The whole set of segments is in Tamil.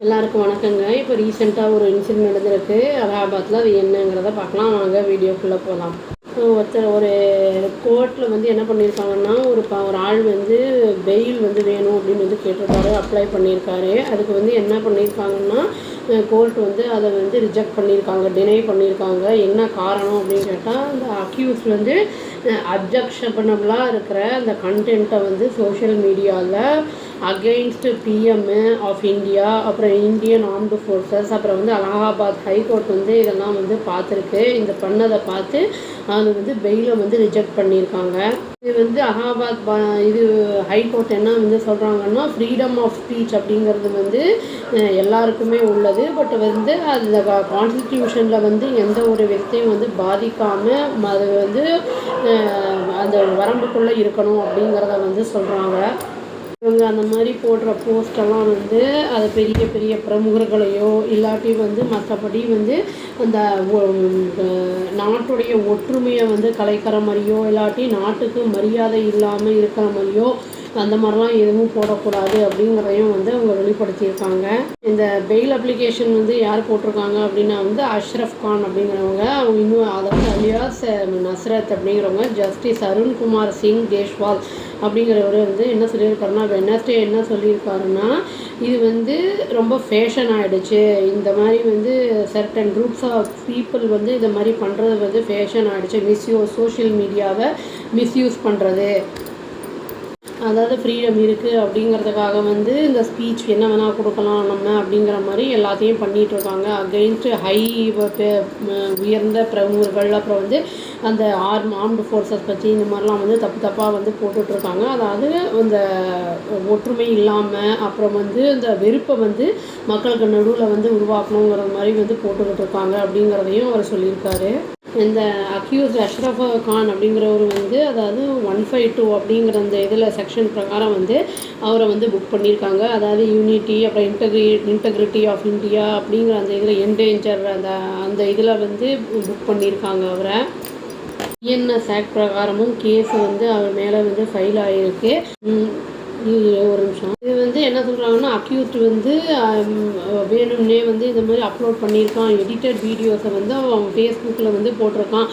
எல்லாருக்கும் வணக்கங்க. இப்போ ரீசெண்டாக ஒரு இன்சிடென்ட் நடந்திருக்கு அலகாபாத்தில். அது என்னங்கிறத பார்க்கலாம் வாங்க, வீடியோக்குள்ளே போகலாம். ஒரு கோர்ட்டில் வந்து என்ன பண்ணியிருக்காங்கன்னா, ஒரு ஆள் வந்து பெயில் வந்து வேணும் அப்படின்னு வந்து கேட்டிருக்காரு, அப்ளை பண்ணியிருக்காரு. அதுக்கு வந்து என்ன பண்ணியிருக்காங்கன்னா, கோர்ட் வந்து அதை வந்து ரிஜெக்ட் பண்ணியிருக்காங்க, டினை பண்ணியிருக்காங்க. என்ன காரணம் அப்படின்னு கேட்டால், அந்த அக்யூஸ் வந்து அப்ஜெக்ஷனபிளாக இருக்கிற அந்த கண்டென்ட்டை வந்து சோஷியல் மீடியாவில் அகெயின்ஸ்ட் பிஎம் ஆஃப் இந்தியா, அப்புறம் இந்தியன் ஆர்ம்டு ஃபோர்ஸஸ், அப்புறம் வந்து அலகாபாத் ஹைகோர்ட் வந்து இதெல்லாம் வந்து பார்த்துருக்கு. இந்த பண்ணதை பார்த்து அது வந்து பெயிலை வந்து ரிஜெக்ட் பண்ணியிருக்காங்க. இது வந்து இது ஹைகோர்ட் என்ன வந்து சொல்கிறாங்கன்னா, ஃப்ரீடம் ஆஃப் ஸ்பீச் அப்படிங்கிறது வந்து எல்லாருக்குமே உள்ளது. பட் வந்து அந்த கான்ஸ்டிடியூஷனில் வந்து எந்த ஒரு விதத்தையும் வந்து பாதிக்காமல் அது வந்து அந்த வரம்புக்குள்ளே இருக்கணும் அப்படிங்கிறத வந்து சொல்கிறாங்க. இவங்க அந்த மாதிரி போடுற போஸ்டெல்லாம் வந்து அது பெரிய பெரிய பிரமுகர்களையோ இல்லாட்டி வந்து மற்றபடி வந்து அந்த நாட்டுடைய ஒற்றுமையை வந்து கலைக்கிற மாதிரியோ இல்லாட்டி நாட்டுக்கு மரியாதை இல்லாமல் இருக்கிற மாதிரியோ அந்த மாதிரிலாம் எதுவும் போடக்கூடாது அப்படிங்கிறதையும் வந்து அவங்க வெளிப்படுத்தியிருக்காங்க. இந்த பெயில் அப்ளிகேஷன் வந்து யார் போட்டிருக்காங்க அப்படின்னா வந்து அஷ்ரஃப் கான் அப்படிங்கிறவங்க. அவங்க இன்னும் அதாவது அலியாஸ் நஸ்ரத் அப்படிங்கிறவங்க. ஜஸ்டிஸ் அருண்குமார் சிங் தேஷ்வால் அப்படிங்கிறவர் வந்து என்ன சொல்லியிருக்காருன்னா, வெனஸ்டே என்ன சொல்லியிருக்காருன்னா, இது வந்து ரொம்ப ஃபேஷன் ஆகிடுச்சு. இந்த மாதிரி வந்து சர்டன் குரூப்ஸ் ஆஃப் பீப்புள் வந்து இந்த மாதிரி பண்ணுறது வந்து ஃபேஷன் ஆகிடுச்சு. சோஷியல் மீடியாவை மிஸ்யூஸ் பண்ணுறது, அதாவது ஃப்ரீடம் இருக்குது அப்படிங்கிறதுக்காக வந்து இந்த ஸ்பீச் என்ன வேணால் கொடுக்கலாம் நம்ம அப்படிங்கிற மாதிரி எல்லாத்தையும் பண்ணிகிட்ருக்காங்க. அகெயின்ஸ்ட் உயர்ந்த பிரமுகர்கள், அப்புறம் வந்து அந்த ஆர்ம்டு ஃபோர்ஸஸ் பற்றி இந்த மாதிரிலாம் வந்து தப்பாக வந்து போட்டுட்ருக்காங்க. அதாவது இந்த ஒற்றுமை இல்லாமல் அப்புறம் வந்து இந்த வெறுப்பை வந்து மக்களுக்கு நடுவில் வந்து உருவாக்கணுங்கிற மாதிரி வந்து போட்டுக்கிட்டு இருக்காங்க அப்படிங்கிறதையும் அவர் சொல்லியிருக்காரு. இந்த அக்யூஸ் அஷ்ரஃப் கான் அப்படிங்கிறவர் வந்து அதாவது 152 அப்படிங்கிற அந்த இதில் செக்ஷன் பிரகாரம் வந்து அவரை வந்து புக் பண்ணியிருக்காங்க. அதாவது யூனிட்டி, அப்புறம் இன்டெகிரிட்டி ஆஃப் இந்தியா அப்படிங்கிற அந்த இதில் என்டேஞ்சர் அந்த இதில் வந்து புக் பண்ணியிருக்காங்க அவரை. INS ஆக்ட் பிரகாரமும் கேஸ் வந்து அவர் மேலே வந்து ஃபைல் ஆகிருக்கு. ஒரு நிமிஷம். இது வந்து என்ன சொல்கிறாங்கன்னா, அக்யூஸ்ட் வந்து வேணும்னே வந்து இந்த மாதிரி அப்லோட் பண்ணியிருக்கான். எடிட்டட் வீடியோஸை வந்து அவன் ஃபேஸ்புக்கில் வந்து போட்டிருக்கான்.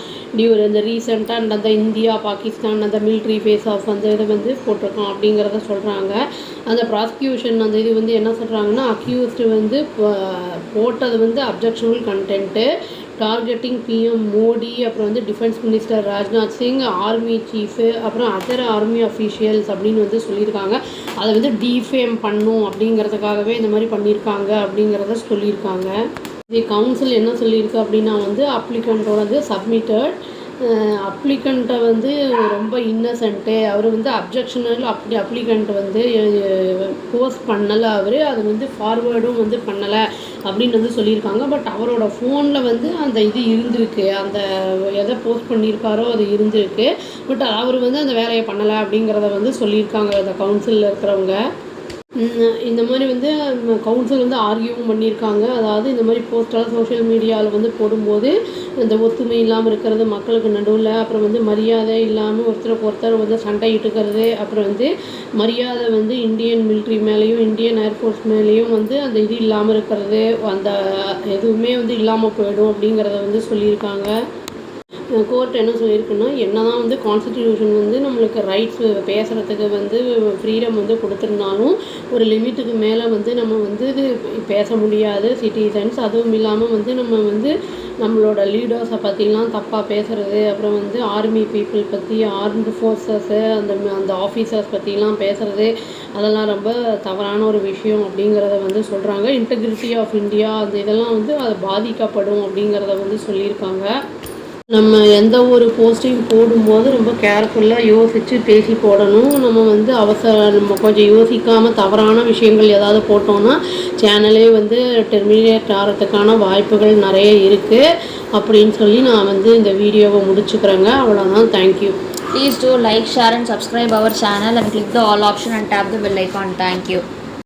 இந்த ரீசெண்டாக அந்த இந்தியா பாகிஸ்தான் அந்த மிலிட்ரி ஃபேஸ் ஆஃப் அந்த இதை வந்து போட்டிருக்கான் அப்படிங்கிறத சொல்கிறாங்க. அந்த ப்ராசிக்யூஷன் அந்த இது வந்து என்ன சொல்கிறாங்கன்னா, அக்யூஸ்டு வந்து போட்டது வந்து objectionable content, targeting PM Modi, அப்புறம் வந்து defence minister Rajnath Singh, army chief, அப்புறம் அதர் ஆர்மி அஃபீஷியல்ஸ் அப்படின்னு வந்து சொல்லியிருக்காங்க. அதை வந்து டிஃபேம் பண்ணும் அப்படிங்கிறதுக்காகவே இந்த மாதிரி பண்ணியிருக்காங்க அப்படிங்கிறத சொல்லியிருக்காங்க. இது கவுன்சில் என்ன சொல்லியிருக்கு அப்படின்னா வந்து அப்ளிகண்ட்டோடது சப்மிட்டட். அப்ளிகண்ட்டை வந்து ரொம்ப இன்னசென்ட்டு, அவர் வந்து அப்ஜெக்ஷனல் அப்ளிகண்ட் வந்து போஸ்ட் பண்ணலை, அவர் அது வந்து ஃபார்வேர்டும் வந்து பண்ணலை அப்படின்னு வந்து சொல்லியிருக்காங்க. பட் அவரோட ஃபோனில் வந்து அந்த இது இருந்திருக்கு, அந்த எதை போஸ்ட் பண்ணியிருக்காரோ அது இருந்திருக்கு. பட் அவர் வந்து அந்த வேலையை பண்ணலை அப்படிங்கிறத வந்து சொல்லியிருக்காங்க இந்த கவுன்சிலில் இருக்கிறவங்க. இந்த மாதிரி வந்து கவுன்சில் வந்து ஆர்கியூவும் பண்ணியிருக்காங்க. அதாவது இந்த மாதிரி போஸ்டெல்லாம் சோஷியல் மீடியாவில் வந்து போடும்போது இந்த ஒத்துமை இல்லாமல் இருக்கிறது மக்களுக்கு நடுவில், அப்புறம் வந்து மரியாதை இல்லாமல் ஒருத்தருக்கு ஒருத்தர் வந்து சண்டை இட்டுக்கிறது, அப்புறம் வந்து மரியாதை வந்து இந்தியன் மிலிட்ரி மேலேயும் இந்தியன் ஏர்ஃபோர்ஸ் மேலேயும் வந்து அந்த இது இல்லாமல் இருக்கிறது, அந்த எதுவுமே வந்து இல்லாமல் போயிடும் அப்படிங்கிறத வந்து சொல்லியிருக்காங்க. கோர்ட் என்ன சொல்லியிருக்குன்னா, என்ன தான் வந்து கான்ஸ்டிடியூஷன் வந்து நம்மளுக்கு ரைட்ஸ் பேசுகிறதுக்கு வந்து ஃப்ரீடம் வந்து கொடுத்துருந்தாலும் ஒரு லிமிட்டுக்கு மேலே வந்து நம்ம வந்து இது பேச முடியாது சிட்டிசன்ஸ். அதுவும் இல்லாமல் வந்து நம்ம வந்து நம்மளோட லீடர்ஸை பற்றிலாம் தப்பாக பேசுகிறது, அப்புறம் வந்து ஆர்மி பீப்புள் பற்றி, ஆர்ம்டு ஃபோர்ஸஸ்ஸு அந்த ஆஃபீஸர்ஸ் பற்றிலாம் பேசுகிறது, அதெல்லாம் ரொம்ப தவறான ஒரு விஷயம் அப்படிங்கிறத வந்து சொல்கிறாங்க. இன்டெகிரிட்டி ஆஃப் இந்தியா அந்த இதெல்லாம் வந்து அது பாதிக்கப்படும் அப்படிங்கிறத வந்து சொல்லியிருக்காங்க. நம்ம எந்த ஒரு போஸ்ட்டையும் போடும்போது ரொம்ப கேர்ஃபுல்லாக யோசித்து பேசி போடணும். நம்ம வந்து நம்ம கொஞ்சம் யோசிக்காமல் தவறான விஷயங்கள் ஏதாவது போட்டோன்னா சேனலே வந்து டெர்மினேட் ஆகிறதுக்கான வாய்ப்புகள் நிறைய இருக்குது அப்படின்னு சொல்லி நான் வந்து இந்த வீடியோவை முடிச்சுக்கிறேங்க. அவ்வளோதான். Thank you. Please do like, share and subscribe our channel and click the all option and tap the bell icon. Thank you.